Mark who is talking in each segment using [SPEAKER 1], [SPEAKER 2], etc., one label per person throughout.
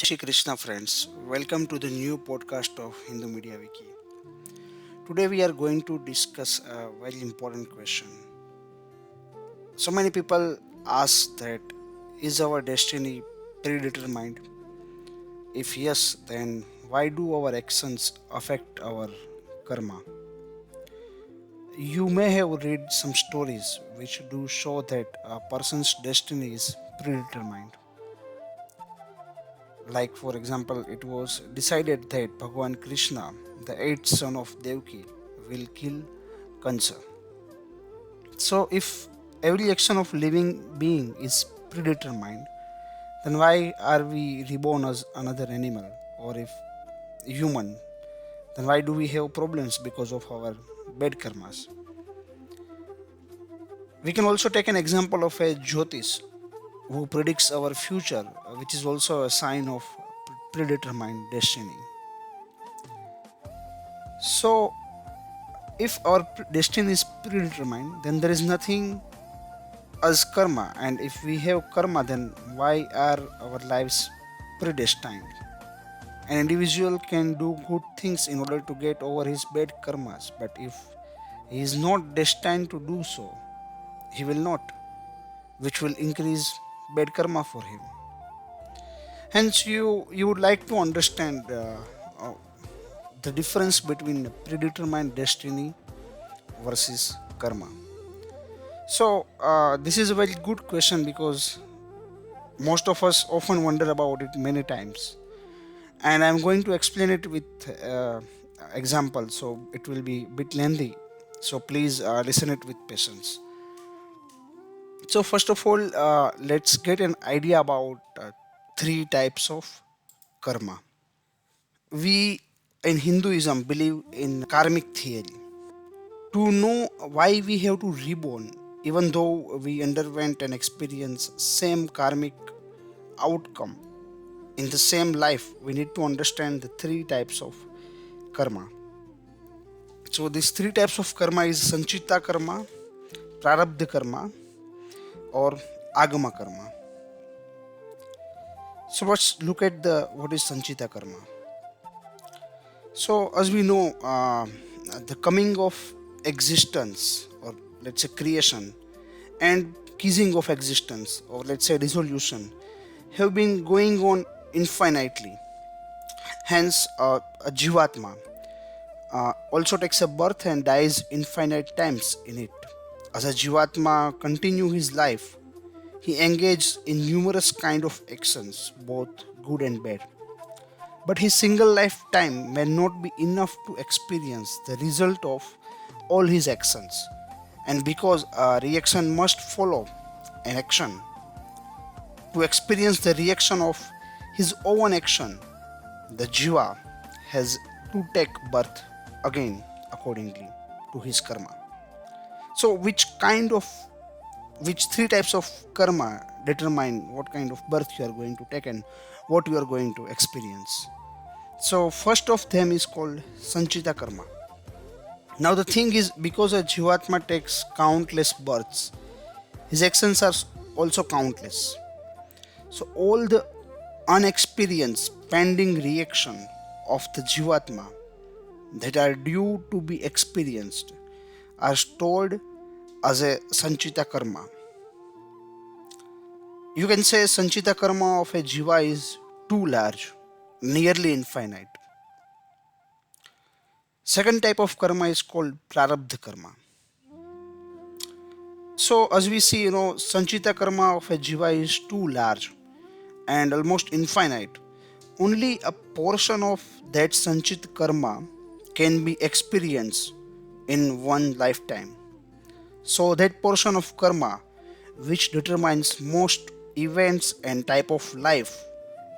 [SPEAKER 1] Shri Krishna friends, welcome to the new podcast of Hindu Media Wiki. Today we are going to discuss a very important question. So many people ask that is our destiny predetermined? If yes, then why do our actions affect our karma? You may have read some stories which do show that a person's destiny is predetermined. Like, for example, it was decided that Bhagwan Krishna, the eighth son of Devki, will kill Kansa. So, if every action of living being is predetermined, then why are we reborn as another animal? Or if human, then why do we have problems because of our bad karmas? We can also take an example of a Jyotish who predicts our future, which is also a sign of predetermined destiny. So, if our destiny is predetermined, then there is nothing as karma, and if we have karma, then why are our lives predestined? An individual can do good things in order to get over his bad karmas, but if he is not destined to do so, he will not, which will increase bad karma for him. Hence, you would like to understand uh, the difference between predetermined destiny versus karma. So, this is a very good question because most of us often wonder about it many times, and I'm going to explain it with example. So it will be a bit lengthy. So please listen it with patience. So first of all, let's get an idea about three types of karma. We in Hinduism believe in karmic theory. To know why we have to reborn, even though we underwent and experienced same karmic outcome in the same life, we need to understand the three types of karma. So these three types of karma is sanchita karma, prarabdha karma, or agama karma. So let's look at the what is sanchita karma. So as we know, the coming of existence, or let's say creation, and ceasing of existence, or let's say dissolution, have been going on infinitely. Hence, a Jeevatma also takes a birth and dies infinite times in it. As a Jeevatma continue his life, he engages in numerous kind of actions, both good and bad. But his single lifetime may not be enough to experience the result of all his actions. And because a reaction must follow an action, to experience the reaction of his own action, the Jiva has to take birth again accordingly to his karma. So, which three types of karma determine what kind of birth you are going to take and what you are going to experience? So, first of them is called Sanchita karma. Now, the thing is, because a Jivatma takes countless births, his actions are also countless. So, all the unexperienced pending reaction of the Jivatma that are due to be experienced are stored as a Sanchita karma. You can say Sanchita karma of a Jiva is too large, nearly infinite. Second type of karma is called Prarabdha karma. So, as we see, Sanchita karma of a Jiva is too large and almost infinite. Only a portion of that Sanchit karma can be experienced in one lifetime. So, that portion of karma which determines most events and type of life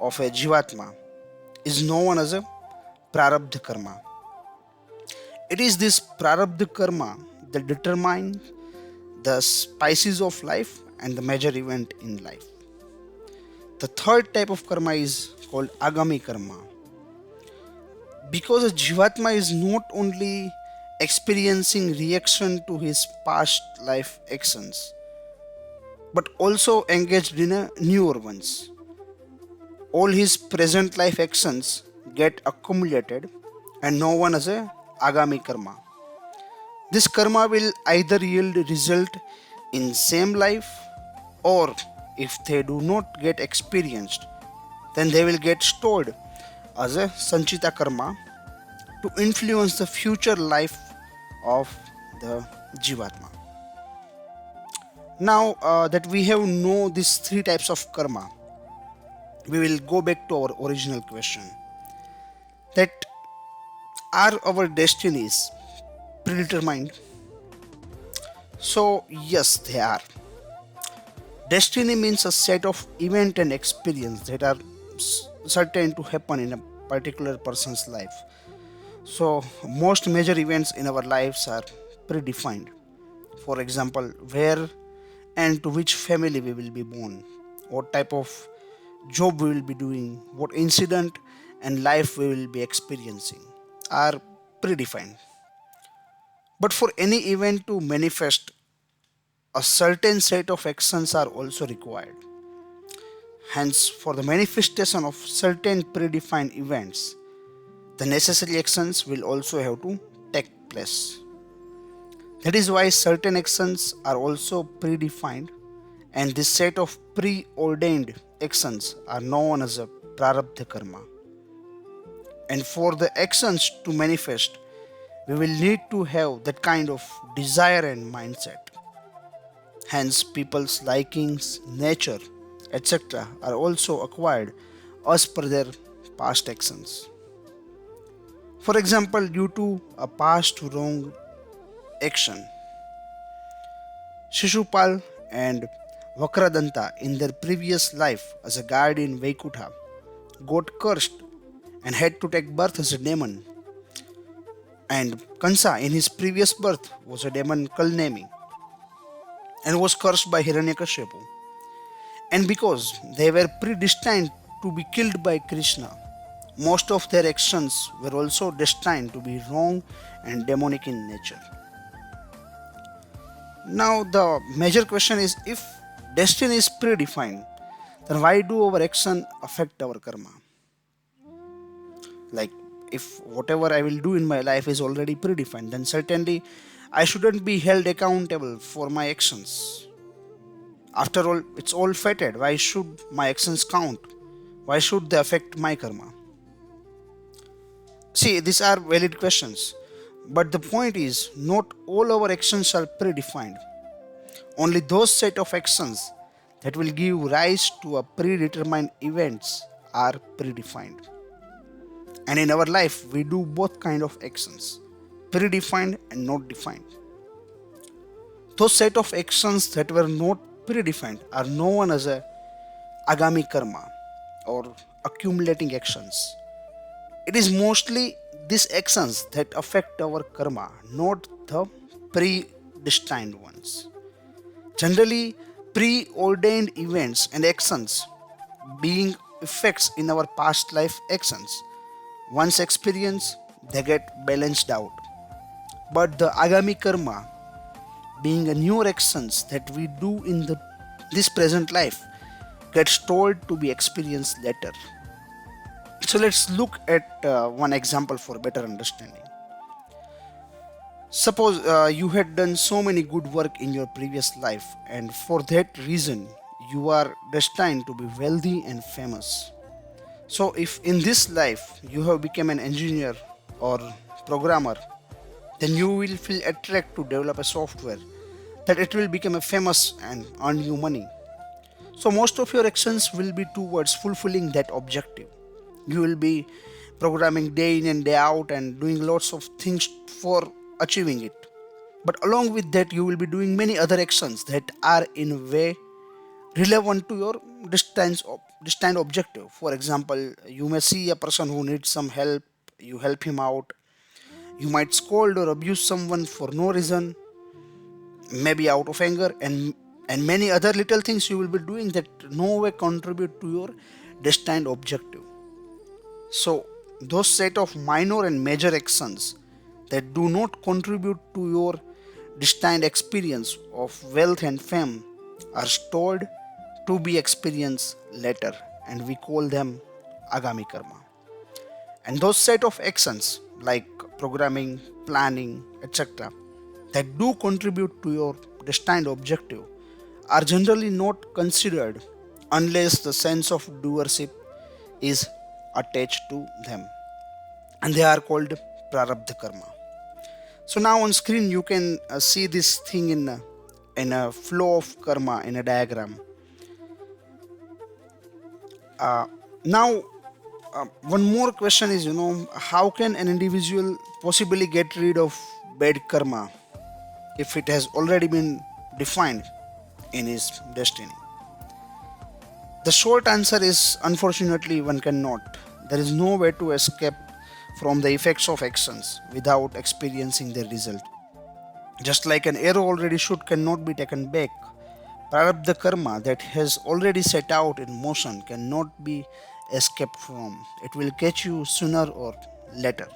[SPEAKER 1] of a Jivatma is known as a Prarabdha karma. It is this Prarabdha karma that determines the spices of life and the major event in life. The third type of karma is called Agami karma. Because a Jivatma is not only experiencing reaction to his past life actions, but also engaged in a newer ones. All his present life actions get accumulated and no one has a agami karma. This karma will either yield result in same life, or if they do not get experienced, then they will get stored as a sanchita karma to influence the future life of the Jeevatma. Now that we have know these three types of karma, we will go back to our original question, that are our destinies predetermined? So yes, they are. Destiny means a set of event and experience that are certain to happen in a particular person's life. So most major events in our lives are predefined. For example, where and to which family we will be born, what type of job we will be doing, what incident and life we will be experiencing are predefined. But for any event to manifest, a certain set of actions are also required. Hence, for the manifestation of certain predefined events, the necessary actions will also have to take place. That is why certain actions are also predefined, and this set of preordained actions are known as a prarabdha karma. And for the actions to manifest, we will need to have that kind of desire and mindset. Hence, people's likings, nature, etc., are also acquired as per their past actions. For example, due to a past wrong action, Shishupal and Vakradanta in their previous life as a guide in Vaikutha got cursed and had to take birth as a demon. And Kansa in his previous birth was a demon Kalnemi and was cursed by Hiranyakashipu. And because they were predestined to be killed by Krishna, most of their actions were also destined to be wrong and demonic in nature. Now, the major question is, if destiny is predefined, then why do our action affect our karma? Like, if whatever I will do in my life is already predefined, then certainly I shouldn't be held accountable for my actions. After all, it's all fated. Why should my actions count? Why should they affect my karma? See, these are valid questions. But the point is, not all our actions are predefined. Only those set of actions that will give rise to a predetermined events are predefined. And in our life, we do both kind of actions, predefined and not defined. Those set of actions that were not predefined are known as a agami karma or accumulating actions. It is mostly these actions that affect our karma, not the predestined ones. Generally, preordained events and actions being effects in our past life actions. Once experienced, they get balanced out. But the agami karma, being a newer actions that we do in this present life, gets told to be experienced later. So let's look at one example for better understanding. Suppose you had done so many good work in your previous life, and for that reason, you are destined to be wealthy and famous. So, if in this life you have become an engineer or programmer, then you will feel attracted to develop a software that it will become a famous and earn you money. So, most of your actions will be towards fulfilling that objective. You will be programming day in and day out and doing lots of things for achieving it. But along with that, you will be doing many other actions that are in a way relevant to your destined objective. For example, you may see a person who needs some help, you help him out. You might scold or abuse someone for no reason, maybe out of anger, and many other little things you will be doing that no way contribute to your destined objective. So, those set of minor and major actions that do not contribute to your destined experience of wealth and fame are stored to be experienced later, and we call them agami karma. And those set of actions like programming, planning, etc., that do contribute to your destined objective are generally not considered unless the sense of doership is attached to them, and they are called prarabdha karma. So now on screen you can see this thing in a flow of karma in a diagram. Uh, Now, one more question is, how can an individual possibly get rid of bad karma if it has already been defined in his destiny? The short answer is unfortunately one cannot. There is no way to escape from the effects of actions without experiencing their result. Just like an arrow already shot cannot be taken back, prarabdha karma that has already set out in motion cannot be escaped from. It will catch you sooner or later.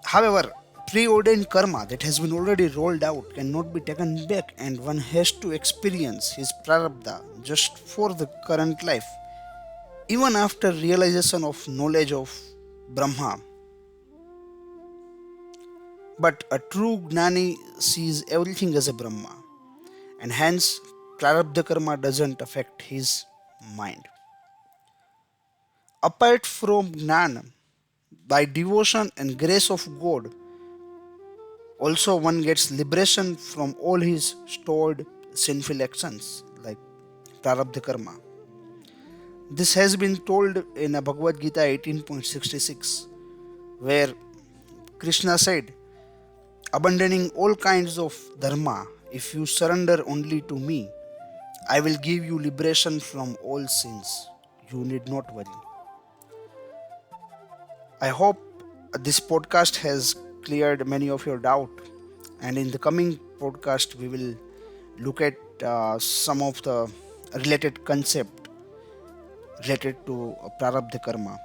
[SPEAKER 1] However, preordained karma that has been already rolled out cannot be taken back, and one has to experience his prarabdha just for the current life. Even after realization of knowledge of Brahma, but a true Gnani sees everything as a Brahma, and hence prarabdha karma doesn't affect his mind. Apart from Gnana, by devotion and grace of God, also one gets liberation from all his stored sinful actions like prarabdha karma. This has been told in a Bhagavad Gita 18.66, where Krishna said, abandoning all kinds of dharma, if you surrender only to me, I will give you liberation from all sins. You need not worry. I hope this podcast has cleared many of your doubt, and in the coming podcast, we will look at some of the related concept related to prarabdha karma.